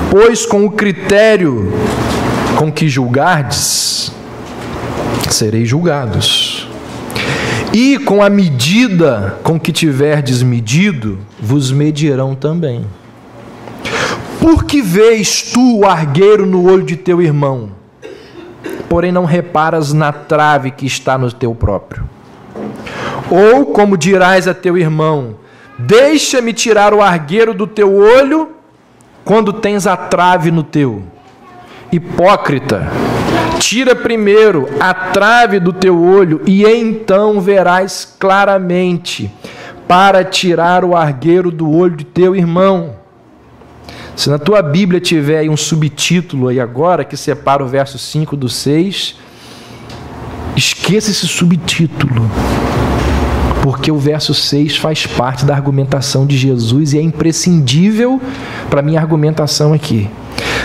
Pois com o critério com que julgardes, sereis julgados. E com a medida com que tiverdes medido, vos medirão também. Por que vês tu o argueiro no olho de teu irmão, porém não reparas na trave que está no teu próprio? Ou como dirás a teu irmão, deixa-me tirar o argueiro do teu olho, quando tens a trave no teu? Hipócrita, tira primeiro a trave do teu olho, e então verás claramente para tirar o argueiro do olho de teu irmão. Se na tua Bíblia tiver aí um subtítulo aí agora, que separa o verso 5 do 6, esqueça esse subtítulo, porque o verso 6 faz parte da argumentação de Jesus e é imprescindível para a minha argumentação aqui.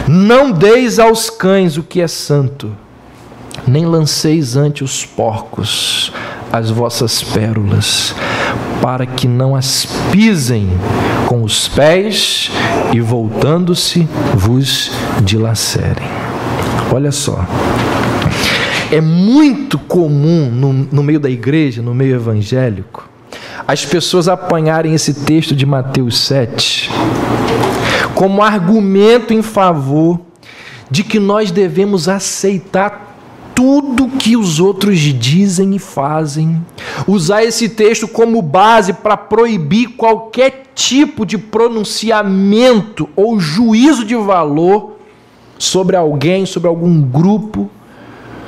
Não deis aos cães o que é santo, nem lanceis ante os porcos as vossas pérolas, para que não as pisem com os pés e, voltando-se, vos dilacerem. Olha só, é muito comum no meio da igreja, no meio evangélico, as pessoas apanharem esse texto de Mateus 7 como argumento em favor de que nós devemos aceitar tudo que os outros dizem e fazem, usar esse texto como base para proibir qualquer tipo de pronunciamento ou juízo de valor sobre alguém, sobre algum grupo,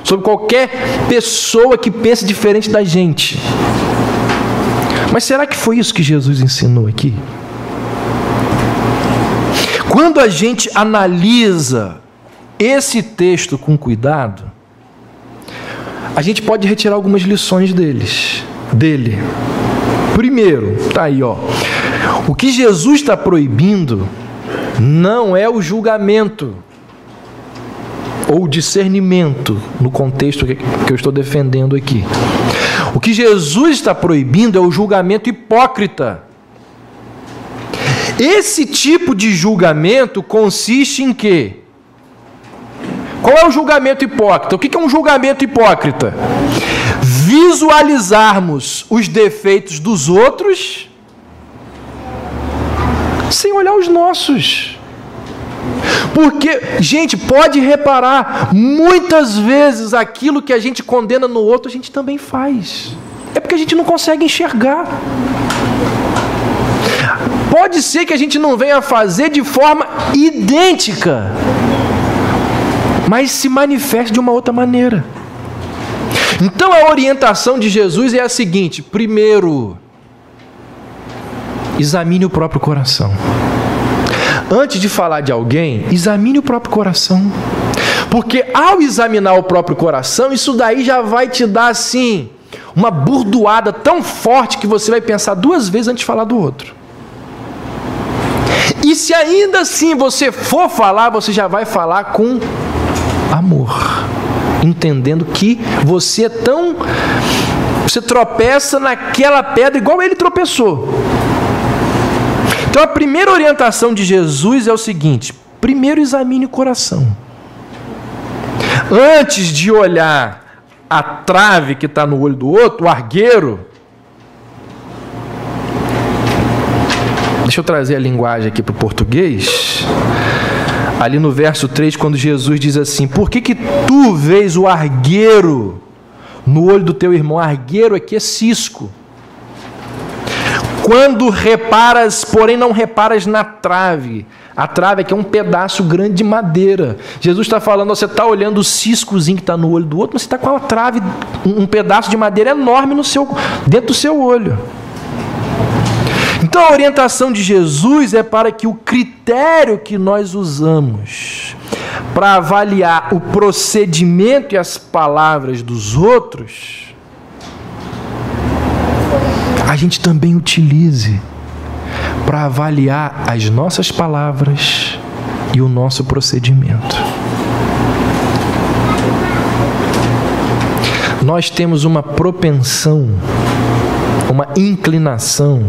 sobre qualquer pessoa que pense diferente da gente. Mas será que foi isso que Jesus ensinou aqui? Quando a gente analisa esse texto com cuidado, a gente pode retirar algumas lições dele. Primeiro, tá aí, ó. O que Jesus está proibindo não é o julgamento ou o discernimento, no contexto que eu estou defendendo aqui. O que Jesus está proibindo é o julgamento hipócrita. Esse tipo de julgamento consiste em quê? Qual é o julgamento hipócrita? O que é um julgamento hipócrita? Visualizarmos os defeitos dos outros sem olhar os nossos. Porque, gente, pode reparar, muitas vezes aquilo que a gente condena no outro, a gente também faz. É porque a gente não consegue enxergar. Pode ser que a gente não venha a fazer de forma idêntica, mas se manifeste de uma outra maneira. Então a orientação de Jesus é a seguinte: primeiro, examine o próprio coração. Antes de falar de alguém, examine o próprio coração. Porque ao examinar o próprio coração, isso daí já vai te dar assim uma burdoada tão forte que você vai pensar duas vezes antes de falar do outro. E se ainda assim você for falar, você já vai falar com amor, entendendo que você tropeça naquela pedra igual ele tropeçou. Então a primeira orientação de Jesus é o seguinte: primeiro examine o coração. Antes de olhar a trave que está no olho do outro, o argueiro. Deixa eu trazer a linguagem aqui para o português. Ali no verso 3, quando Jesus diz assim: por que tu vês o argueiro no olho do teu irmão? Argueiro aqui é cisco. Quando reparas, porém não reparas na trave. A trave aqui é um pedaço grande de madeira. Jesus está falando, você está olhando o ciscozinho que está no olho do outro, mas você está com a trave, um pedaço de madeira enorme dentro do seu olho. Então a orientação de Jesus é para que o critério que nós usamos para avaliar o procedimento e as palavras dos outros, a gente também utilize para avaliar as nossas palavras e o nosso procedimento. Nós temos uma propensão, uma inclinação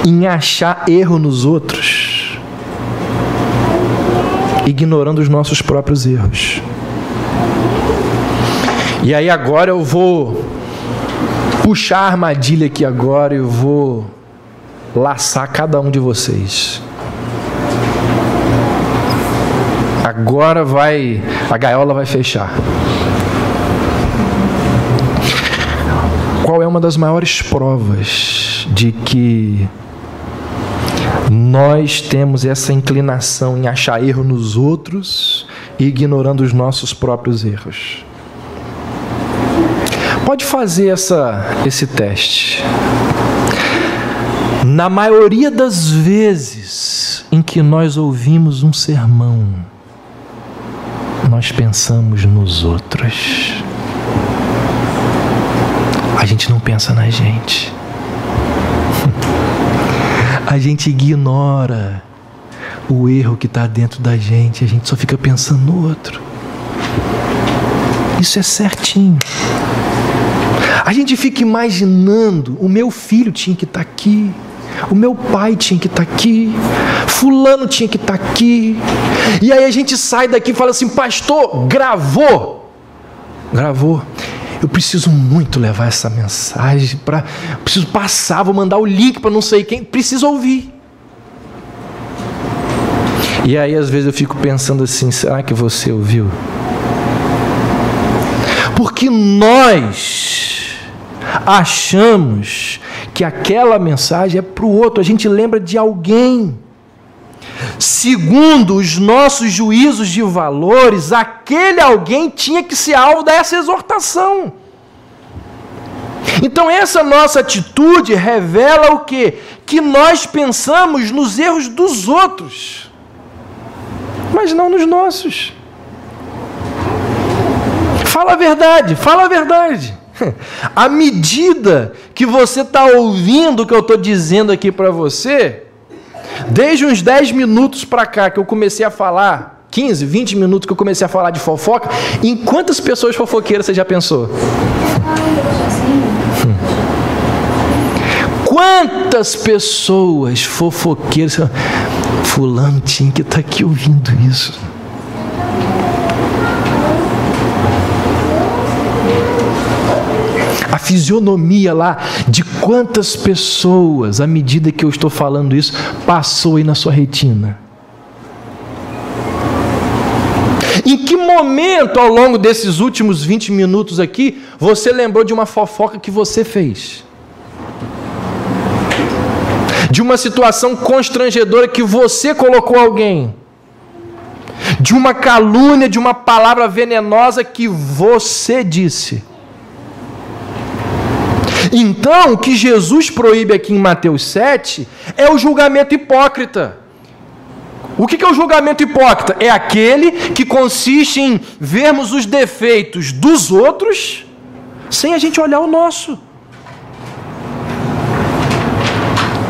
em achar erro nos outros. ignorando os nossos próprios erros. E aí agora eu vou puxar a armadilha aqui agora e eu vou laçar cada um de vocês. Agora a gaiola vai fechar. Qual é uma das maiores provas de que nós temos essa inclinação em achar erro nos outros e ignorando os nossos próprios erros? Pode fazer esse teste. Na maioria das vezes em que nós ouvimos um sermão, nós pensamos nos outros. A gente não pensa na gente. A gente ignora o erro que está dentro da gente. A gente só fica pensando no outro. Isso é certinho. A gente fica imaginando, o meu filho tinha que estar aqui, o meu pai tinha que estar aqui, fulano tinha que estar aqui. E aí a gente sai daqui e fala assim: pastor, gravou. Eu preciso muito levar essa mensagem preciso passar, vou mandar o link para não sei quem, preciso ouvir. E aí às vezes eu fico pensando assim: será que você ouviu? Porque nós achamos que aquela mensagem é para o outro, a gente lembra de alguém. Segundo os nossos juízos de valores, aquele alguém tinha que ser alvo dessa exortação. Então essa nossa atitude revela o quê? Que nós pensamos nos erros dos outros, mas não nos nossos. Fala a verdade, fala a verdade. À medida que você está ouvindo o que eu estou dizendo aqui para você, desde uns 10 minutos para cá que eu comecei a falar, 15, 20 minutos que eu comecei a falar de fofoca, em quantas pessoas fofoqueiras você já pensou? Quantas pessoas fofoqueiras? Fulano tinha que estar aqui ouvindo isso. A fisionomia lá de quantas pessoas, à medida que eu estou falando isso, passou aí na sua retina. Em que momento ao longo desses últimos 20 minutos aqui, você lembrou de uma fofoca que você fez? De uma situação constrangedora que você colocou alguém? De uma calúnia, de uma palavra venenosa que você disse? Então, o que Jesus proíbe aqui em Mateus 7 é o julgamento hipócrita. O que é o julgamento hipócrita? É aquele que consiste em vermos os defeitos dos outros sem a gente olhar o nosso.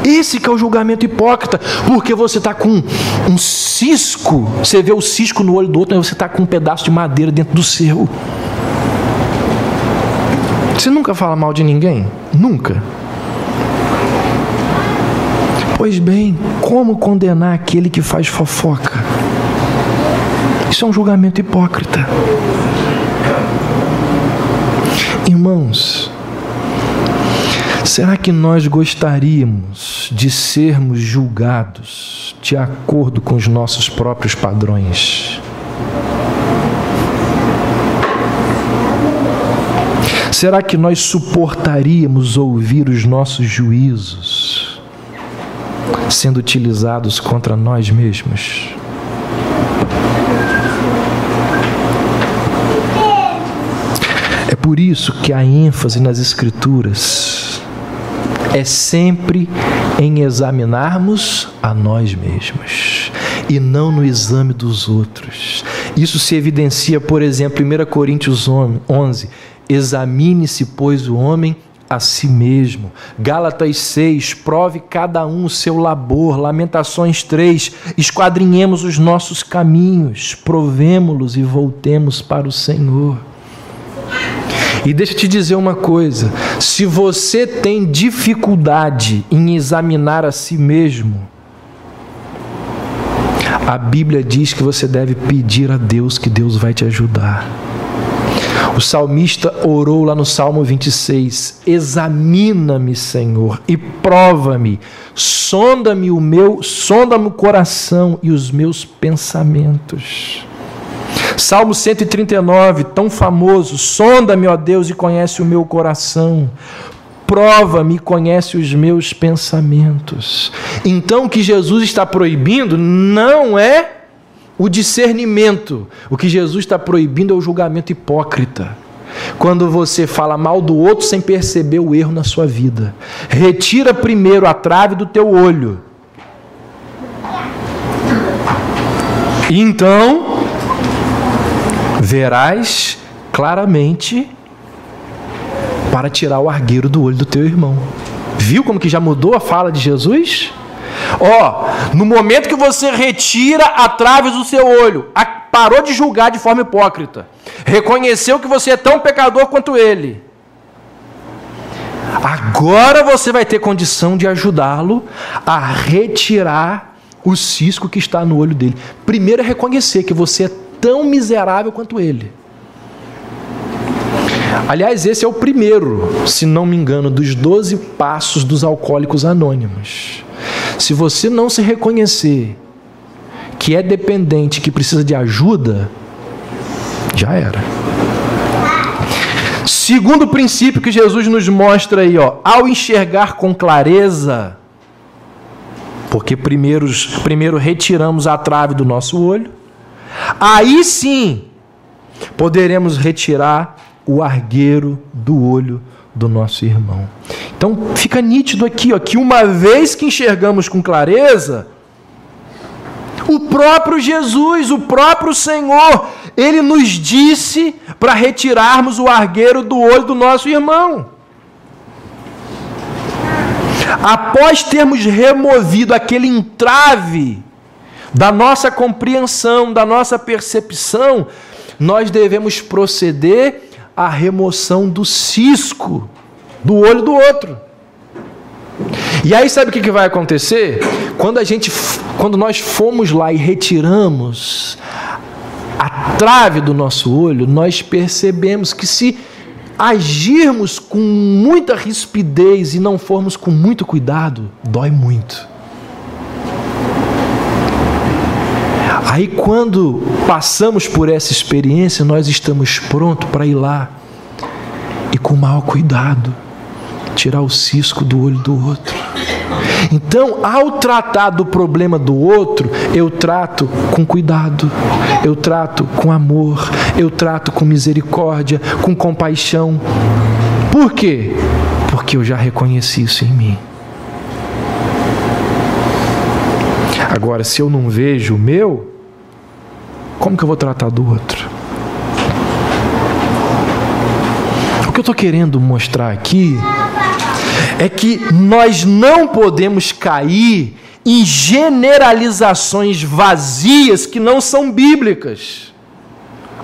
Esse que é o julgamento hipócrita, porque você está com um cisco, você vê o cisco no olho do outro, mas você está com um pedaço de madeira dentro do seu. Você nunca fala mal de ninguém? Nunca. Pois bem, como condenar aquele que faz fofoca? Isso é um julgamento hipócrita. Irmãos, será que nós gostaríamos de sermos julgados de acordo com os nossos próprios padrões? Será que nós suportaríamos ouvir os nossos juízos sendo utilizados contra nós mesmos? É por isso que a ênfase nas Escrituras é sempre em examinarmos a nós mesmos e não no exame dos outros. Isso se evidencia, por exemplo, em 1 Coríntios 11, examine-se, pois, o homem a si mesmo. Gálatas 6, prove cada um o seu labor. Lamentações 3, esquadrinhemos os nossos caminhos, provemo-los e voltemos para o Senhor. E deixa eu te dizer uma coisa, se você tem dificuldade em examinar a si mesmo, a Bíblia diz que você deve pedir a Deus, que Deus vai te ajudar. O salmista orou lá no Salmo 26, examina-me, Senhor, e prova-me, sonda-me o coração e os meus pensamentos. Salmo 139, tão famoso, sonda-me, ó Deus, e conhece o meu coração, prova-me e conhece os meus pensamentos. Então o que Jesus está proibindo não é o discernimento. O que Jesus está proibindo é o julgamento hipócrita. Quando você fala mal do outro sem perceber o erro na sua vida. Retira primeiro a trave do teu olho. E então verás claramente para tirar o argueiro do olho do teu irmão. Viu como que já mudou a fala de Jesus? No momento que você retira a trave do seu olho, parou de julgar de forma hipócrita, reconheceu que você é tão pecador quanto ele, agora você vai ter condição de ajudá-lo a retirar o cisco que está no olho dele. Primeiro é reconhecer que você é tão miserável quanto ele. Aliás, esse é o primeiro, se não me engano, dos 12 passos dos Alcoólicos Anônimos. Se você não se reconhecer que é dependente, que precisa de ajuda, já era. Segundo princípio que Jesus nos mostra aí, ao enxergar com clareza, porque primeiro retiramos a trave do nosso olho, aí sim poderemos retirar o argueiro do olho do nosso irmão. Então fica nítido aqui, que uma vez que enxergamos com clareza, o próprio Jesus, o próprio Senhor, Ele nos disse para retirarmos o argueiro do olho do nosso irmão. Após termos removido aquele entrave da nossa compreensão, da nossa percepção, nós devemos proceder à remoção do cisco do olho do outro. E aí sabe o que vai acontecer? Quando nós fomos lá e retiramos a trave do nosso olho, nós percebemos que se agirmos com muita rispidez e não formos com muito cuidado, dói muito. Aí quando passamos por essa experiência, nós estamos prontos para ir lá e com maior cuidado tirar o cisco do olho do outro. Então, ao tratar do problema do outro, eu trato com cuidado, eu trato com amor, eu trato com misericórdia, com compaixão. Por quê? Porque eu já reconheci isso em mim. Agora, se eu não vejo o meu, como que eu vou tratar do outro? O que eu estou querendo mostrar aqui é que nós não podemos cair em generalizações vazias que não são bíblicas.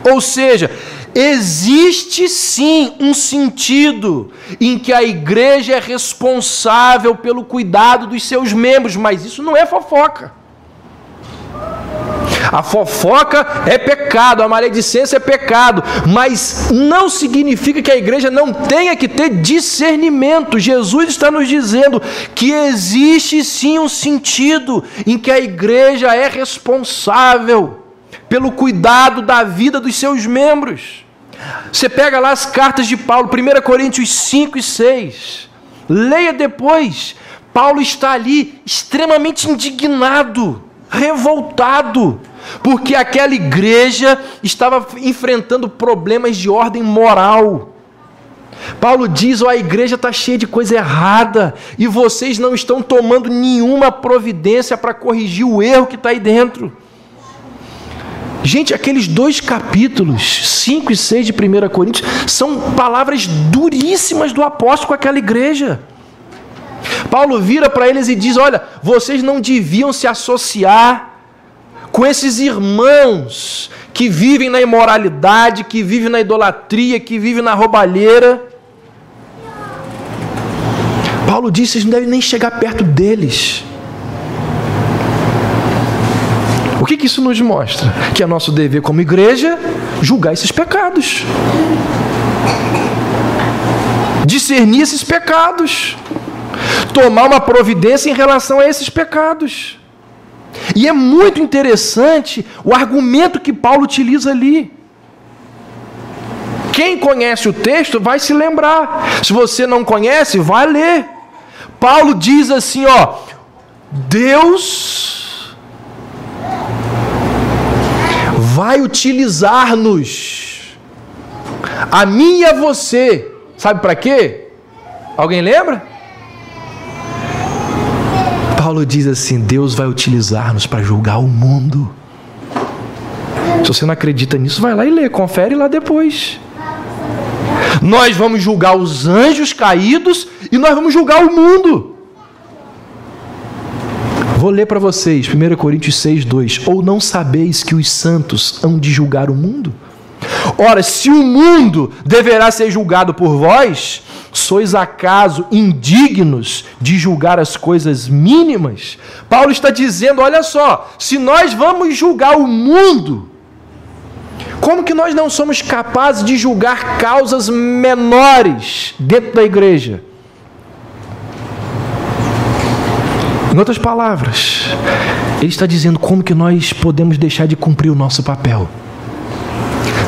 Ou seja, existe sim um sentido em que a igreja é responsável pelo cuidado dos seus membros, mas isso não é fofoca. A fofoca é pecado, a maledicência é pecado, mas não significa que a igreja não tenha que ter discernimento. Jesus está nos dizendo que existe sim um sentido em que a igreja é responsável pelo cuidado da vida dos seus membros. Você pega lá as cartas de Paulo, 1 Coríntios 5 e 6, leia depois. Paulo está ali extremamente indignado, revoltado, porque aquela igreja estava enfrentando problemas de ordem moral. Paulo diz: a igreja está cheia de coisa errada e vocês não estão tomando nenhuma providência para corrigir o erro que está aí dentro. Gente, aqueles 2 capítulos, 5 e 6 de 1 Coríntios, são palavras duríssimas do apóstolo com aquela igreja. Paulo vira para eles e diz: olha, vocês não deviam se associar com esses irmãos que vivem na imoralidade, que vivem na idolatria, que vivem na roubalheira. Paulo disse: vocês não devem nem chegar perto deles. O que isso nos mostra? Que é nosso dever como igreja julgar esses pecados. Discernir esses pecados. Tomar uma providência em relação a esses pecados. E é muito interessante o argumento que Paulo utiliza ali. Quem conhece o texto vai se lembrar. Se você não conhece, vai ler. Paulo diz assim, ó, Deus vai utilizar-nos, a mim e a você. Sabe para quê? Alguém lembra? Paulo diz assim, Deus vai utilizar-nos para julgar o mundo. Se você não acredita nisso, vai lá e lê, confere lá depois. Nós vamos julgar os anjos caídos e nós vamos julgar o mundo. Vou ler para vocês, 1 Coríntios 6:2. Ou não sabeis que os santos hão de julgar o mundo? Ora, se o mundo deverá ser julgado por vós, sois acaso indignos de julgar as coisas mínimas? Paulo está dizendo, olha só, se nós vamos julgar o mundo, como que nós não somos capazes de julgar causas menores dentro da igreja? Em outras palavras, ele está dizendo como que nós podemos deixar de cumprir o nosso papel.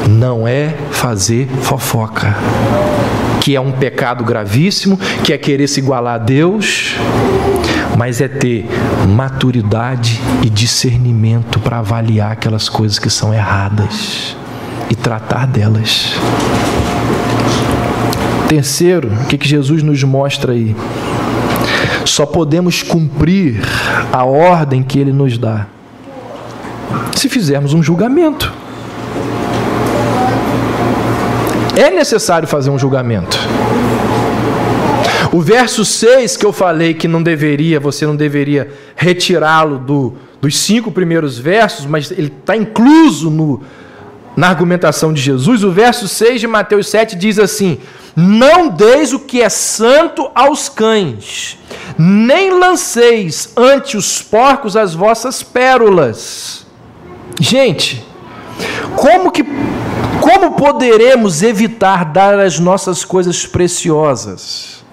Não é fazer fofoca, que é um pecado gravíssimo, que é querer se igualar a Deus, mas é ter maturidade e discernimento para avaliar aquelas coisas que são erradas e tratar delas. Terceiro, o que Jesus nos mostra aí? Só podemos cumprir a ordem que Ele nos dá se fizermos um julgamento. É necessário fazer um julgamento. O verso 6 que eu falei que não deveria, você não deveria retirá-lo dos 5 primeiros versos, mas ele está incluso na argumentação de Jesus. O verso 6 de Mateus 7 diz assim: não deis o que é santo aos cães, nem lanceis ante os porcos as vossas pérolas. Gente, como poderemos evitar dar as nossas coisas preciosas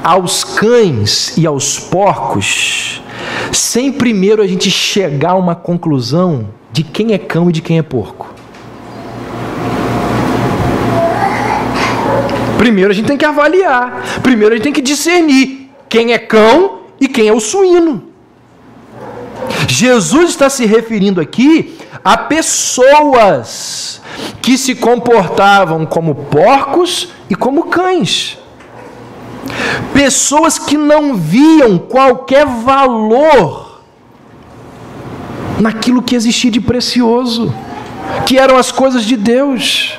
aos cães e aos porcos, sem primeiro a gente chegar a uma conclusão de quem é cão e de quem é porco? Primeiro a gente tem que avaliar, primeiro a gente tem que discernir quem é cão e quem é o suíno. Jesus está se referindo aqui a pessoas que se comportavam como porcos e como cães. Pessoas que não viam qualquer valor naquilo que existia de precioso, que eram as coisas de Deus.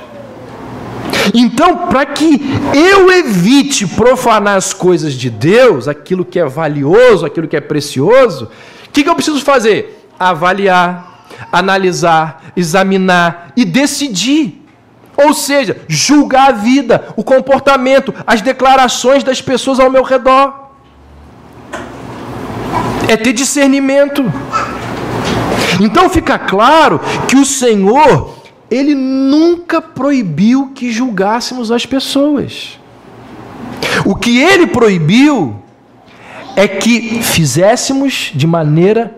Então, para que eu evite profanar as coisas de Deus, aquilo que é valioso, aquilo que é precioso, o que eu preciso fazer? Avaliar, analisar, examinar e decidir. Ou seja, julgar a vida, o comportamento, as declarações das pessoas ao meu redor. É ter discernimento. Então fica claro que o Senhor, Ele nunca proibiu que julgássemos as pessoas. O que Ele proibiu é que fizéssemos de maneira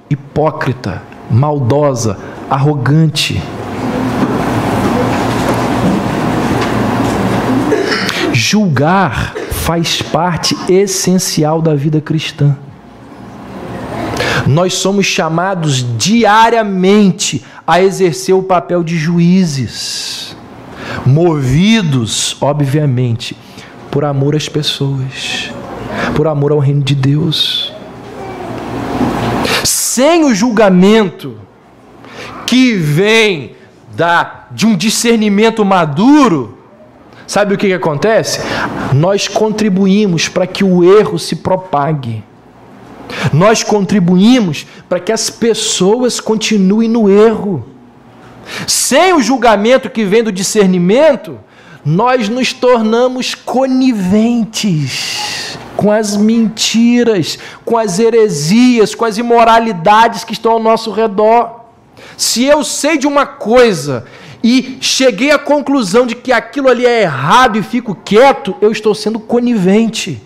hipócrita, maldosa, arrogante. Julgar faz parte essencial da vida cristã. Nós somos chamados diariamente a exercer o papel de juízes, movidos, obviamente, por amor às pessoas, por amor ao reino de Deus. Sem o julgamento que vem de um discernimento maduro, sabe o que acontece? Nós contribuímos para que o erro se propague. Nós contribuímos para que as pessoas continuem no erro. Sem o julgamento que vem do discernimento, nós nos tornamos coniventes com as mentiras, com as heresias, com as imoralidades que estão ao nosso redor. Se eu sei de uma coisa e cheguei à conclusão de que aquilo ali é errado e fico quieto, eu estou sendo conivente.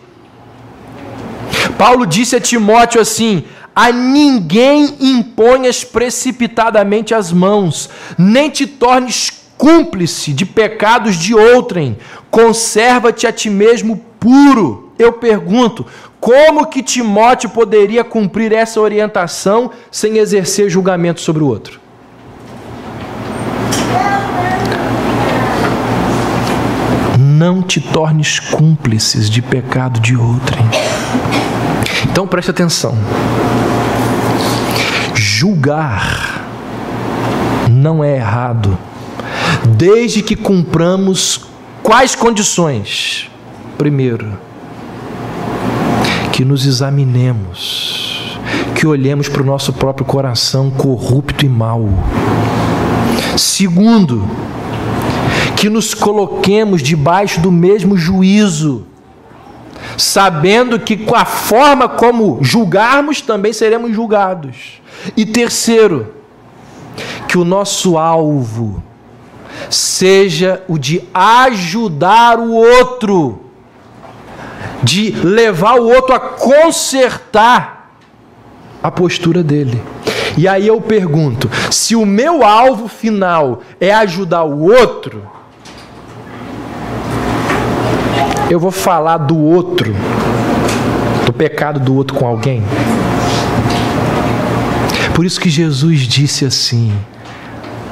Paulo disse a Timóteo assim: a ninguém imponhas precipitadamente as mãos, nem te tornes cúmplice de pecados de outrem, conserva-te a ti mesmo puro. Eu pergunto, como que Timóteo poderia cumprir essa orientação sem exercer julgamento sobre o outro? Não te tornes cúmplices de pecado de outrem. Então preste atenção. Julgar não é errado, desde que cumpramos quais condições? Primeiro, que nos examinemos, que olhemos para o nosso próprio coração corrupto e mau. Segundo, que nos coloquemos debaixo do mesmo juízo, sabendo que com a forma como julgarmos, também seremos julgados. E terceiro, que o nosso alvo seja o de ajudar o outro, de levar o outro a consertar a postura dele. E aí eu pergunto, se o meu alvo final é ajudar o outro, eu vou falar do outro, do pecado do outro com alguém? Por isso que Jesus disse assim,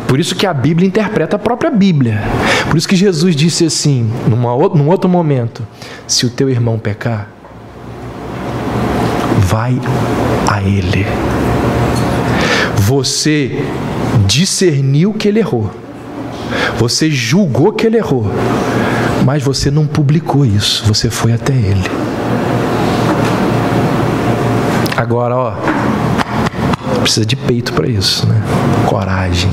por isso que a Bíblia interpreta a própria Bíblia. Por isso que Jesus disse assim, num outro momento: se o teu irmão pecar, vai a ele. Você discerniu que ele errou, você julgou que ele errou, mas você não publicou isso, você foi até ele. Agora, ó, precisa de peito para isso, né? Coragem.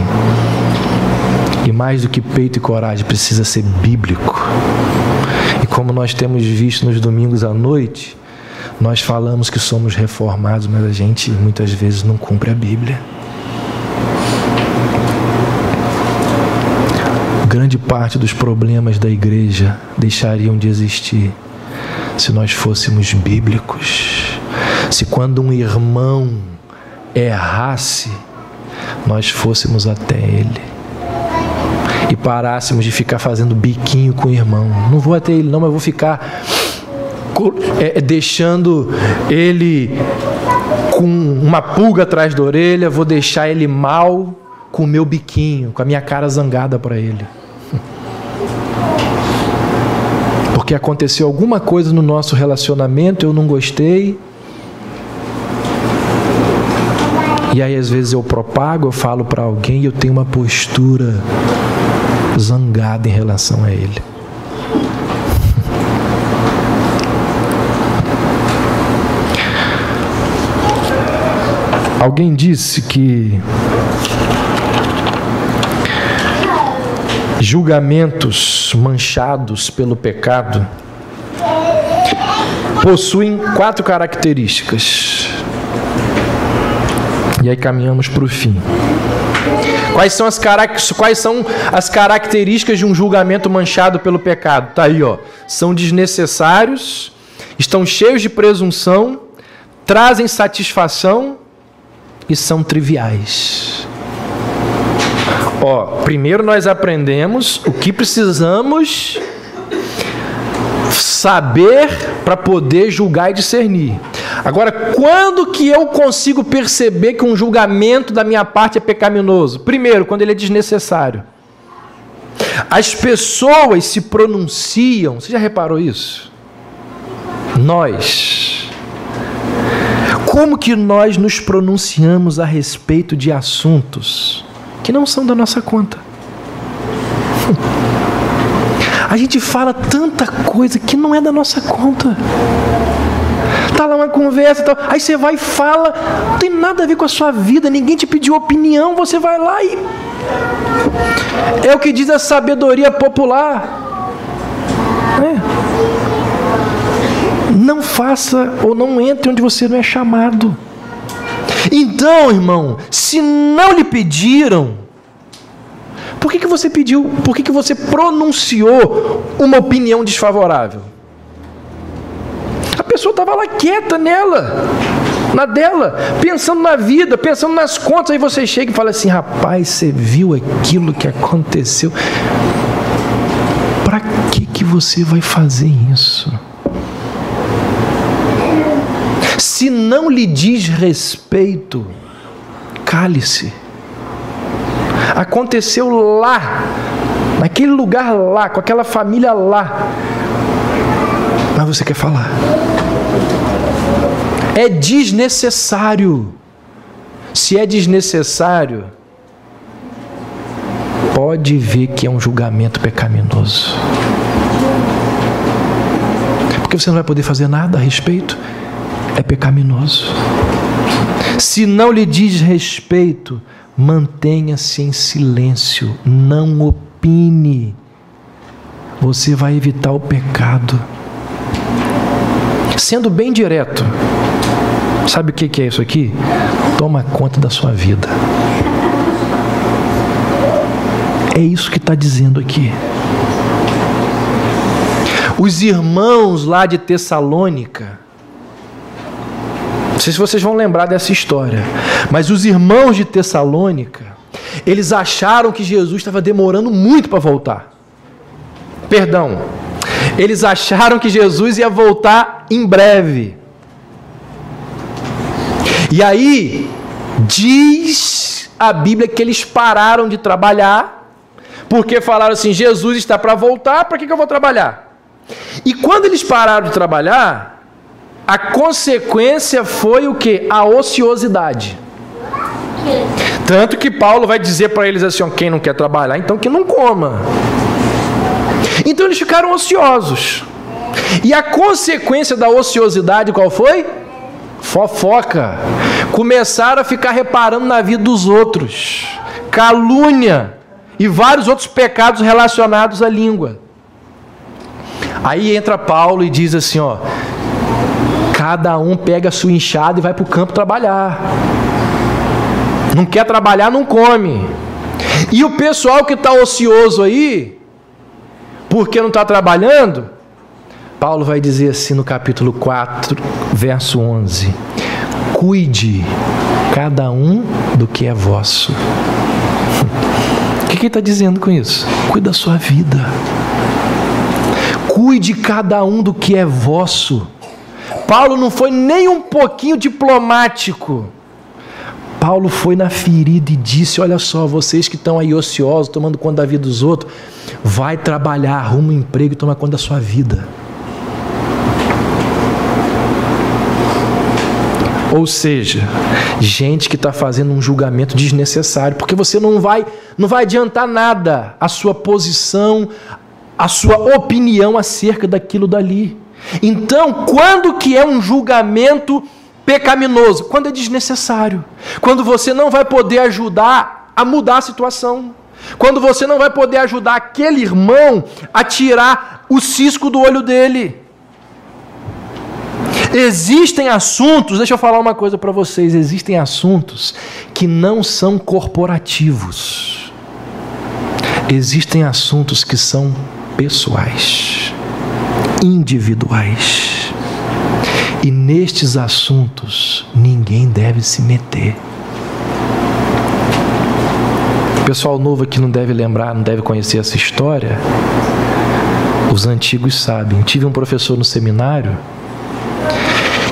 E mais do que peito e coragem, precisa ser bíblico. E como nós temos visto nos domingos à noite, nós falamos que somos reformados, mas a gente muitas vezes não cumpre a Bíblia. Grande parte dos problemas da igreja deixariam de existir se nós fôssemos bíblicos. Se quando um irmão errasse, nós fôssemos até ele e parássemos de ficar fazendo biquinho com o irmão. Não vou até ele não, mas vou ficar deixando ele com uma pulga atrás da orelha, vou deixar ele mal com o meu biquinho, com a minha cara zangada para ele. Porque aconteceu alguma coisa no nosso relacionamento, eu não gostei. E aí às vezes eu propago, eu falo para alguém e eu tenho uma postura zangada em relação a ele. Alguém disse que julgamentos manchados pelo pecado possuem 4 características. E aí caminhamos para o fim. Quais são as características de um julgamento manchado pelo pecado? Tá aí, ó. São desnecessários, estão cheios de presunção, trazem satisfação e são triviais. Ó, primeiro nós aprendemos o que precisamos saber para poder julgar e discernir. Agora, quando que eu consigo perceber que um julgamento da minha parte é pecaminoso? Primeiro, quando ele é desnecessário. As pessoas se pronunciam, você já reparou isso? Como que nós nos pronunciamos a respeito de assuntos que não são da nossa conta? A gente fala tanta coisa que não é da nossa conta. Tá lá uma conversa e tal, aí você vai e fala, não tem nada a ver com a sua vida, ninguém te pediu opinião, você vai lá e... É o que diz a sabedoria popular. Não faça ou não entre onde você não é chamado. Então, irmão, se não lhe pediram, por que você pediu? Por que você pronunciou uma opinião desfavorável? A pessoa estava lá quieta na dela, pensando na vida, pensando nas contas. Aí você chega e fala assim: rapaz, você viu aquilo que aconteceu? Para que você vai fazer isso? Se não lhe diz respeito, cale-se. Aconteceu lá, naquele lugar lá, com aquela família lá, mas você quer falar. É desnecessário. Se é desnecessário, pode ver que é um julgamento pecaminoso. Porque você não vai poder fazer nada a respeito. É pecaminoso. Se não lhe diz respeito, mantenha-se em silêncio, não opine. Você vai evitar o pecado. Sendo bem direto, sabe o que é isso aqui? Toma conta da sua vida. É isso que está dizendo aqui. Os irmãos lá de Tessalônica, não sei se vocês vão lembrar dessa história, mas os irmãos de Tessalônica, eles acharam que Jesus estava demorando muito para voltar. Perdão, eles acharam que Jesus ia voltar em breve. E aí, diz a Bíblia que eles pararam de trabalhar, porque falaram assim: Jesus está para voltar, para que eu vou trabalhar? E quando eles pararam de trabalhar, a consequência foi o quê? A ociosidade. Tanto que Paulo vai dizer para eles assim: ó, quem não quer trabalhar, então que não coma. Então eles ficaram ociosos. E a consequência da ociosidade qual foi? Fofoca. Começaram a ficar reparando na vida dos outros. Calúnia. E vários outros pecados relacionados à língua. Aí entra Paulo e diz assim, ó: cada um pega a sua enxada e vai para o campo trabalhar. Não quer trabalhar, não come. E o pessoal que está ocioso aí, porque não está trabalhando, Paulo vai dizer assim no capítulo 4, verso 11: cuide cada um do que é vosso. O que ele está dizendo com isso? Cuide da sua vida. Cuide cada um do que é vosso. Paulo não foi nem um pouquinho diplomático. Paulo foi na ferida e disse: olha só, vocês que estão aí ociosos, tomando conta da vida dos outros, vai trabalhar, arruma um emprego e toma conta da sua vida. Ou seja, gente que está fazendo um julgamento desnecessário, porque você não vai adiantar nada a sua posição, a sua opinião acerca daquilo dali. Então, quando que é um julgamento pecaminoso? Quando é desnecessário. Quando você não vai poder ajudar a mudar a situação. Quando você não vai poder ajudar aquele irmão a tirar o cisco do olho dele. Existem assuntos, deixa eu falar uma coisa para vocês, existem assuntos que não são corporativos. Existem assuntos que são pessoais, individuais. E nestes assuntos ninguém deve se meter. O pessoal novo aqui não deve lembrar, não deve conhecer essa história. Os antigos sabem. Eu tive um professor no seminário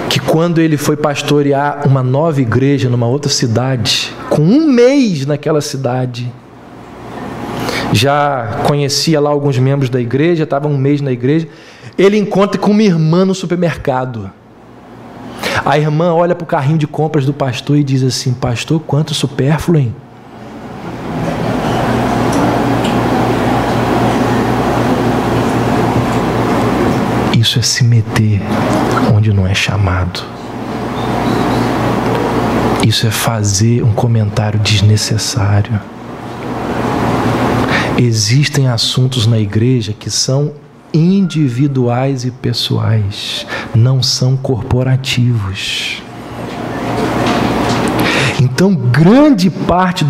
que, quando ele foi pastorear uma nova igreja numa outra cidade, com um mês naquela cidade, já conhecia lá alguns membros da igreja, estava um mês na igreja, ele encontra com uma irmã no supermercado. A irmã olha para o carrinho de compras do pastor e diz assim: pastor, quanto supérfluo, hein? Isso é se meter onde não é chamado. Isso é fazer um comentário desnecessário. Existem assuntos na igreja que são individuais e pessoais, não são corporativos. Então, grande parte